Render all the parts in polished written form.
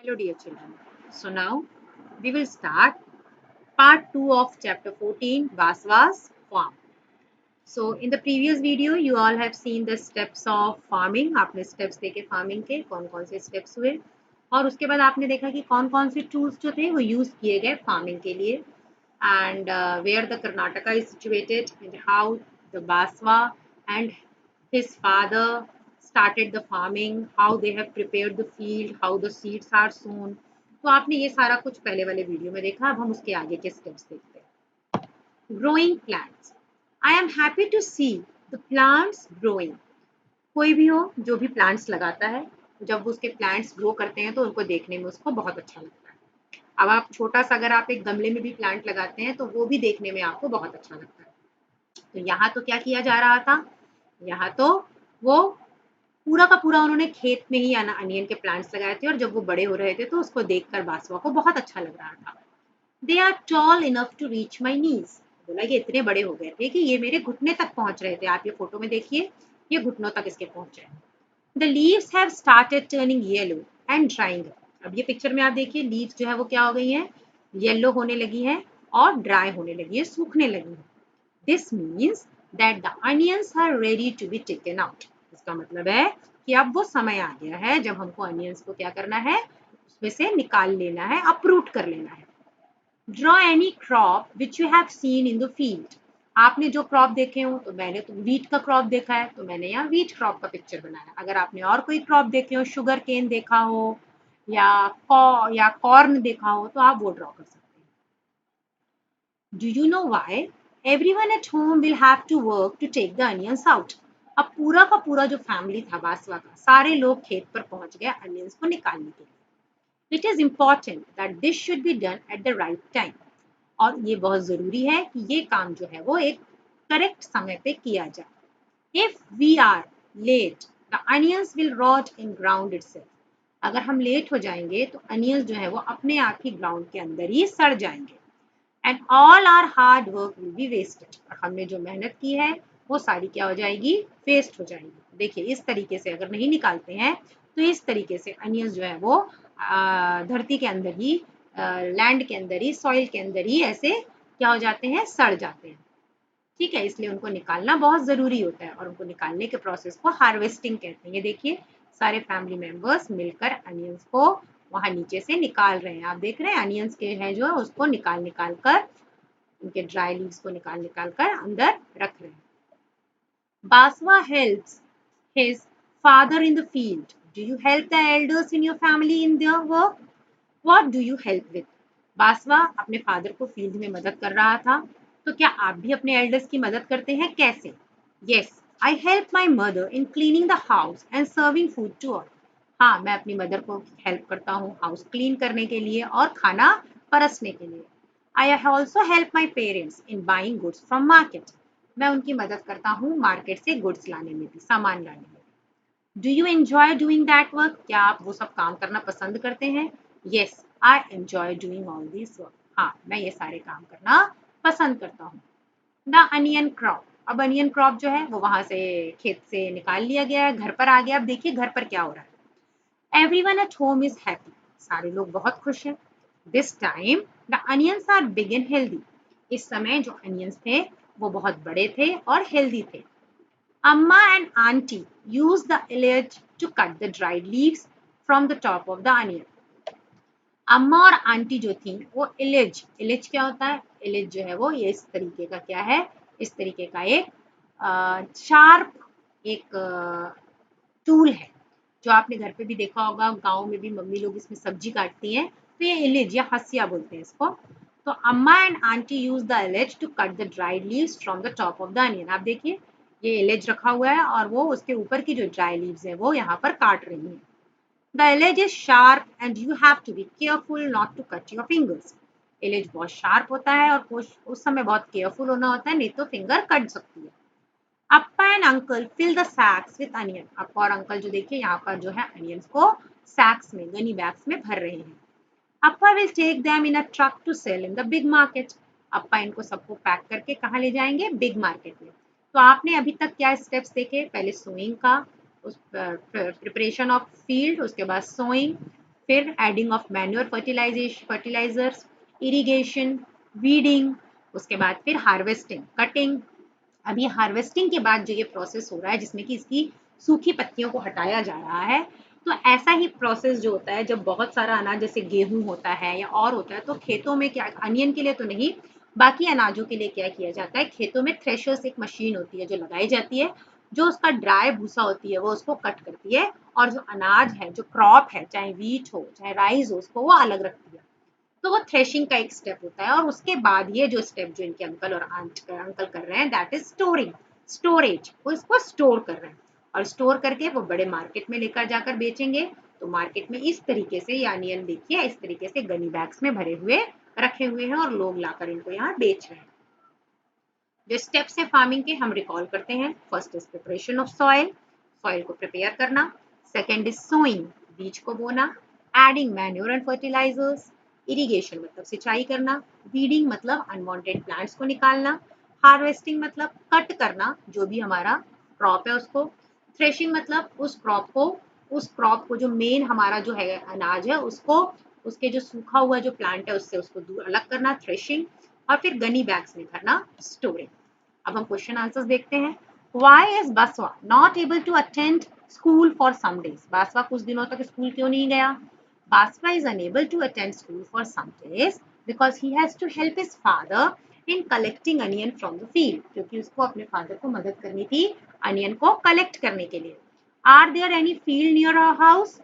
Hello dear children. So now we will start part 2 of chapter 14 Baswa's farm. So in the previous video you all have seen the steps of farming. आपने steps देखे farming के कौन कौन से steps हुए और उसके बाद आपने देखा कि कौन कौन से tools जो थे वो use किए गए farming के लिए and where the Karnataka is situated and how the Baswa and his father started the farming, how they have prepared the field, how the seeds are sown. तो आपने ये सारा कुछ पहले वाले वीडियो में देखा. अब हम उसके आगे के स्टेप्स देखते हैं. Growing plants. I am happy to see the plants growing. कोई भी हो जो भी प्लांट्स लगाता है, जब उसके प्लांट्स ग्रो करते हैं तो उनको देखने में उसको बहुत अच्छा लगता है. अब आप छोटा सा अगर आप एक गमले में भी प्लांट लगाते हैं तो वो भी देखने में आपको बहुत अच्छा लगता है. तो यहाँ तो क्या किया जा रहा था, यहाँ तो वो पूरा का पूरा उन्होंने खेत में ही अनियन के प्लांट्स लगाए थे और जब वो बड़े हो रहे थे तो उसको देखकर बासवा को बहुत अच्छा लग रहा था. They are tall enough to reach my knees. बोला ये इतने बड़े हो गए थे कि ये मेरे घुटने तक पहुंच रहे थे. आप ये फोटो में देखिए, ये घुटनों तक इसके पहुंच रहे हैं. The leaves have started turning yellow and drawing. अब ये पिक्चर में आप देखिए लीव्स जो है वो क्या हो गई हैं, येलो होने लगी हैं और ड्राई होने लगी है, सूखने लगी है. This means that the onions are ready to be taken out. इसका मतलब है कि अब वो समय आ गया है जब हमको अनियंस को क्या करना है, उसमें से निकाल लेना है, अपरूट कर लेना है. Draw any crop which you have seen in the field. आपने जो क्रॉप देखे हो, तो मैंने तो वीट का क्रॉप देखा है तो मैंने यहाँ वीट क्रॉप का पिक्चर बनाया. अगर आपने और कोई क्रॉप देखे हो, शुगर केन देखा हो या कॉर्न देखा हो तो आप वो ड्रॉ कर सकते हैं. Do you know why? Everyone at home will have to work to take the onions out. अब पूरा का पूरा जो फैमिली था बासवा का, सारे लोग खेत पर पहुंच गए अनियंस को निकालने के लिए. It is important that this should be done at the right time. और ये बहुत जरूरी है कि ये काम जो है वो एक करेक्ट समय पे किया जाए. If we are late, the onions will rot in ground itself. अगर हम लेट हो जाएंगे तो अनियंस जो है वो अपने आप ही ग्राउंड के अंदर ही सड़ जाएंगे. And all our hard work will be wasted. और हमने जो मेहनत की है वो सारी क्या हो जाएगी, वेस्ट हो जाएगी. देखिए इस तरीके से अगर नहीं निकालते हैं तो इस तरीके से अनियंस जो है वो धरती के अंदर ही, लैंड के अंदर ही, सॉइल के अंदर ही ऐसे क्या हो जाते हैं, सड़ जाते हैं. ठीक है, इसलिए उनको निकालना बहुत ज़रूरी होता है और उनको निकालने के प्रोसेस को हार्वेस्टिंग कहते हैं. ये देखिए सारे फैमिली मेंबर्स मिलकर अनियंस को वहाँ नीचे से निकाल रहे हैं. आप देख रहे हैं अनियंस के हैं जो उसको निकाल कर उनके ड्राई लीव्स को निकाल कर अंदर रख रहे हैं. Baswa helps his father in the field. Do you help the elders in your family in their work? What do you help with? Basava अपने फादर को फील्ड में मदद कर रहा था, तो क्या आप भी अपने एल्डर्स की मदद करते हैं? कैसे? Yes, I help my mother in cleaning the house and serving food to all. हाँ, मैं अपनी मदर को हेल्प करता हूँ हाउस क्लीन करने के लिए और खाना परसने के लिए. I also help my parents in buying goods from market. मैं उनकी मदद करता हूँ मार्केट से गुड्स लाने में भी, सामान लाने में. Do you enjoy doing that work? क्या आप वो सब काम करना पसंद करते हैं? Yes, I enjoy doing all this work. हाँ, मैं ये सारे काम करना पसंद करता हूँ. The onion crop. अब अनियन क्रॉप जो है वो वहां से खेत से निकाल लिया गया है, घर पर आ गया. अब देखिए घर पर क्या हो रहा है. Everyone at home is happy. सारे लोग बहुत खुश हैं. This time the onions are big and healthy. इस समय जो अनियंस थे वो बहुत बड़े थे और हेल्दी थे. Amma and auntie used the edge to cut the dried leaves from the top of the onion. अम्मा और आंटी जो थी वो इलेज क्या होता है, इलेज जो है वो ये इस तरीके का क्या है, इस तरीके का एक शार्प एक टूल है जो आपने घर पे भी देखा होगा, गांव में भी मम्मी लोग इसमें सब्जी काटती हैं तो ये इलेज या हसिया बोलते हैं इसको. तो amma and aunty use the इलेज to cut the dried leaves from the top of the onion. आप देखिए ये इलेज रखा हुआ है और वो उसके ऊपर की जो ड्राई लीव्स है वो यहाँ पर काट रही हैं. The edge is sharp and you have to be careful not to cut your fingers. Alleged बहुत शार्प होता है और उस समय बहुत केयरफुल होना होता है, नहीं तो फिंगर कट सकती है. Appa and uncle fill the sacks with onion. अप्पा और अंकल जो देखिए यहाँ पर जो है अनियंस को सैक्स में, गनी बैग्स में भर रहे हैं. Appa will take them in a truck to sell in the big market. अप्पा इनको सबको पैक करके कहाँ ले जाएंगे, बिग मार्केट में. तो आपने अभी तक क्या स्टेप्स देखे, पहले सोइंग का, उस प्रिपरेशन ऑफ फील्ड, उसके बाद सोइंग, फिर adding of manure fertilisers, irrigation, weeding, उसके बाद फिर हार्वेस्टिंग, कटिंग। अब ये हार्वेस्टिंग के बाद जो ये प्रोसेस हो रहा है जिसमें कि इसकी सूखी पत्तियों को हटाया जा रहा है, तो ऐसा ही प्रोसेस जो होता है जब बहुत सारा अनाज जैसे गेहूं होता है या और होता है, तो खेतों में क्या, अनियन के लिए तो नहीं, बाकी अनाजों के लिए क्या किया जाता है, खेतों में थ्रेशर्स एक मशीन होती है जो लगाई जाती है, जो उसका ड्राई भूसा होती है वो उसको कट करती है, और जो अनाज है, जो क्रॉप है, चाहे वीट हो चाहे राइस हो, उसको वो अलग रखती है। तो वो थ्रेशिंग का एक स्टेप होता है, और उसके बाद ये जो स्टेप जो इनके अंकल और अंकल कर रहे हैं, दैट इज स्टोरिंग, स्टोरेज। वो इसको स्टोर कर रहे हैं, और स्टोर करके वो बड़े मार्केट में लेकर जाकर बेचेंगे। तो मार्केट में इस तरीके से, ये अनियन देखिए इस तरीके से गनी बैग्स में भरे हुए रखे हुए हैं, और लोग लाकर इनको यहाँ बेच रहे हैं। जो स्टेप्स है फार्मिंग के हम रिकॉल करते हैं। First is preparation of soil, soil को प्रिपेयर करना। सेकेंड इज सोइंग, बीज को बोना। Adding manure and fertilisers, irrigation मतलब सिंचाई करना। वीडिंग मतलब अनवांटेड प्लांट्स को निकालना। हार्वेस्टिंग मतलब कट करना जो भी हमारा क्रॉप है उसको। थ्रेशिंग मतलब उस क्रॉप को जो मेन हमारा जो है अनाज है उसको, उसके जो सूखा हुआ जो प्लांट है उससे उसको दूर अलग करना, थ्रेशिंग। और फिर गनी बैग्स में भरना, स्टोरिंग। अब हम क्वेश्चन आंसर्स देखते हैं। Why is Basava not able to attend school for some days? Basava कुछ दिनों तक स्कूल क्यों नहीं गया? Basava is unable to attend school for some days because he has to help his father in collecting onion from the field, क्योंकि उसको अपने father को मदद करनी थी अनियन को कलेक्ट करने के लिए। Are there any field near our house?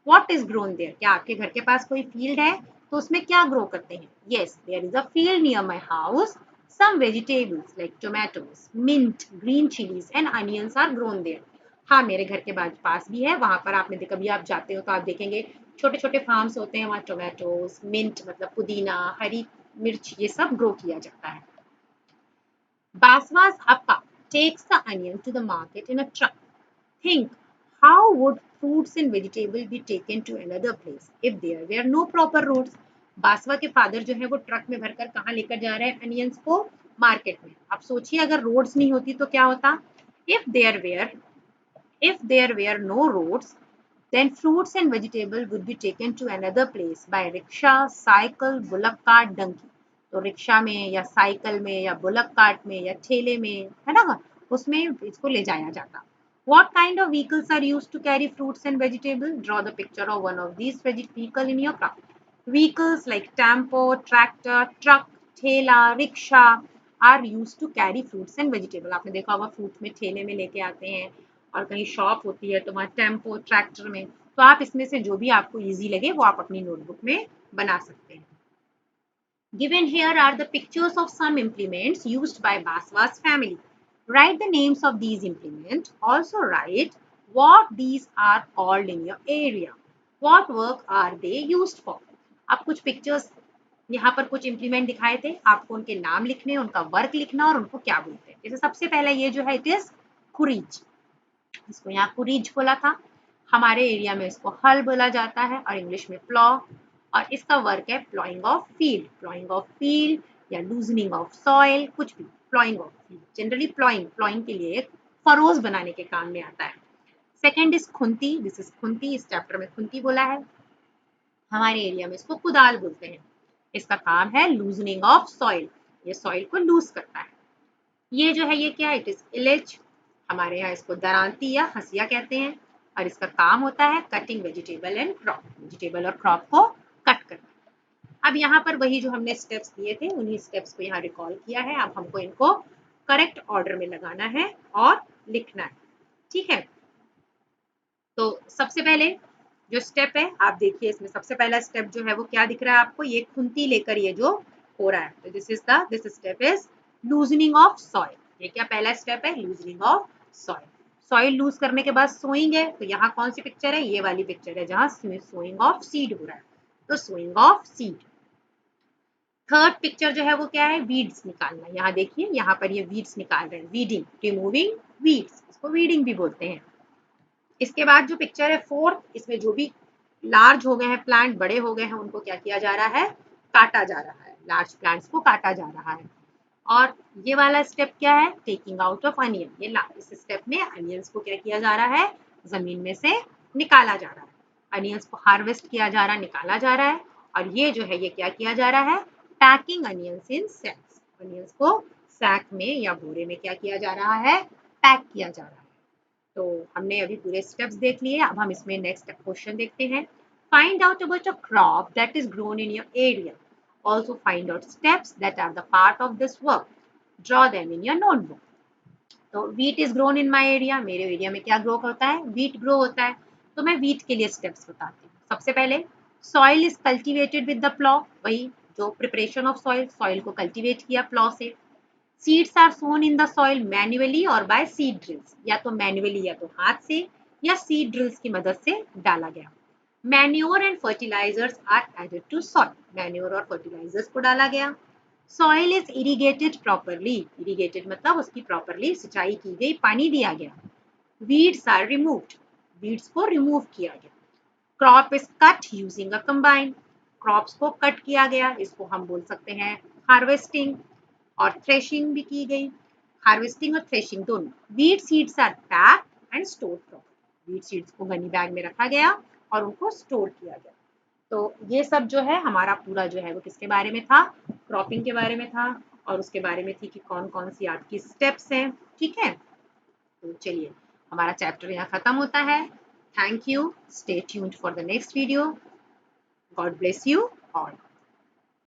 What is grown there? क्या आपके घर के पास कोई फील्ड है? तो उसमें क्या ग्रो करते हैं? Yes, there is a field near my house. Some vegetables like tomatoes, mint, green chilies and onions are grown there. हाँ, मेरे घर के पास भी है, वहां पर आपने कभी आप जाते हो तो आप देखेंगे छोटे छोटे फार्म्स होते हैं, वहाँ टोमेटोज, मिंट मतलब पुदीना, हरी मिर्च, ये सब ग्रो किया जाता है। Baswa's appa takes the onion to the market in a truck. Think, how would fruits and vegetables be taken to another place if there were no proper roads? Basava के father जो है वो ट्रक में भरकर कहाँ लेकर जा रहे हैं अनियंस को? मार्केट में। आप सोचिए अगर रोड्स नहीं होती तो क्या होता? If there were if there were no roads, then fruits and vegetables would be taken to another place by rickshaw, cycle, bullock cart, donkey. तो रिक्शा में या साइकिल में या बुलक कार्ट में या ठेले में, है ना, उसमें इसको ले जाया जाता। What kind of vehicles are used to carry fruits and vegetables? Draw the picture of one of these vehicle in your car. Vehicles like tempo, tractor, truck, ठेला, rickshaw are used to carry fruits and vegetables. आपने देखा होगा fruit में ठेले में लेके आते हैं, और कहीं शॉप होती है तो वहाँ टेम्पो, ट्रैक्टर में। तो आप इसमें से जो भी आपको इजी लगे वो आप अपनी नोटबुक में बना सकते हैं। Given here are the pictures of some implements used by Baswa's family. Write the names of these implements. Also write what these are called in your area. What work are they used for? अब कुछ pictures यहाँ पर कुछ implement दिखाए थे, आपको उनके नाम लिखने, उनका वर्क लिखना और उनको क्या बोलते हैं। जैसे सबसे पहला ये जो है इट इज कुरीज, इसको यहाँ कुरीज बोला था। हमारे एरिया में इसको हल बोला जाता है, और इंग्लिश में प्लॉ। और इसका वर्क है ploughing of field, ploughing of field या लूजनिंग ऑफ सॉइल, कुछ भी, ploughing of field. Generally ploughing के लिए फरोज बनाने के काम में आता है। Second is Khunti, this is Khunti, इस चैप्टर में खुंती बोला है। हमारे एरिया में इसको कुदाल बोलते हैं। इसका काम है लूजनिंग ऑफ सॉइल, ये सॉइल को लूज करता है। ये जो है ये क्या है, इट इज इलेज, हमारे यहाँ इसको दरांती या हसिया कहते हैं, और इसका काम होता है cutting vegetable and crop, vegetable और क्रॉप को कट करना। अब यहाँ पर वही जो हमने स्टेप्स दिए थे उन्हीं स्टेप्स को यहाँ रिकॉल किया है। अब हमको इनको करेक्ट ऑर्डर में लगाना है और लिखना है, ठीक है। तो सबसे पहले जो स्टेप है आप देखिए, इसमें सबसे पहला स्टेप जो है वो क्या दिख रहा है आपको, ये खुंती लेकर ये जो हो रहा है, तो this step is loosening of soil. ये क्या पहला स्टेप है, loosening of soil. Soil loose करने के बाद सोइंग है, तो यहाँ कौन सी पिक्चर है, ये वाली पिक्चर है जहाँ सोइंग ऑफ सीड हो रहा है, तो sowing of seed. Third picture जो है वो क्या है, वीड्स निकालना। यहाँ देखिए यहाँ पर ये वीड्स निकाल रहे हैं, वीडिंग, रिमूविंग वीड्स, इसको वीडिंग भी बोलते हैं। इसके बाद जो पिक्चर है फोर्थ, इसमें जो भी लार्ज हो गए हैं प्लांट, बड़े हो गए हैं, उनको क्या किया जा रहा है, काटा जा रहा है, लार्ज प्लांट्स को काटा जा रहा है। और ये वाला स्टेप क्या है, टेकिंग आउट ऑफ अनियन, ये इस स्टेप में अनियंस को क्या किया जा रहा है, जमीन में से निकाला जा रहा है। अनियंस को हार्वेस्ट किया जा रहा है, निकाला जा रहा है, और ये जो है ये क्या किया जा रहा है, पैकिंग अनियंस इन सैक्स, अनियंस को सैक में या बोरे में क्या किया जा रहा है, पैक किया जा रहा है। तो हमने अभी पूरे स्टेप्स देख लिए, अब हम इसमें नेक्स्ट क्वेश्चन देखते हैं। Find out about a crop that is grown in your area, also find out steps that are the part of this work, draw them in your notebook. तो wheat is grown in my area, मेरे area में क्या grow होता है, wheat grow होता है। तो मैं वीट के लिए स्टेप्स बताती हूँ। सबसे पहले soil is cultivated with the plough, वही जो प्रिपरेशन ऑफ सॉइल, सॉइल को कल्टिवेट किया प्लॉ से। Seeds are sown in the soil manually और बाय सीड ड्रिल्स, या तो मैन्युअली या तो हाथ से या सीड ड्रिल्स की मदद से डाला गया। Manure and fertilisers are added to soil, manure और फर्टिलाइजर्स को डाला गया। Soil is irrigated properly, irrigated मतलब उसकी प्रॉपरली सिंचाई की गई, पानी दिया गया। वीड्स आर रिमूव्ड, वीड्स को रिमूव किया गया। Crop is cut using a combine, crops को कट किया गया, इसको हम बोल सकते हैं हार्वेस्टिंग। और थ्रेशिंग भी की गई, हार्वेस्टिंग और थ्रेशिंग दोनों। Wheat seeds are packed and stored properly, wheat seeds को गनी बैग में रखा गया और उनको स्टोर किया गया। तो ये सब जो है हमारा पूरा जो है वो किसके बारे में था, क्रॉपिंग के बारे में था, और उसके बारे में थी कि कौन कौन सी आपकी स्टेप्स हैं। ठीक है, तो चलिए हमारा चैप्टर यहाँ खत्म होता है। Thank you, stay tuned for the next video. God bless you all.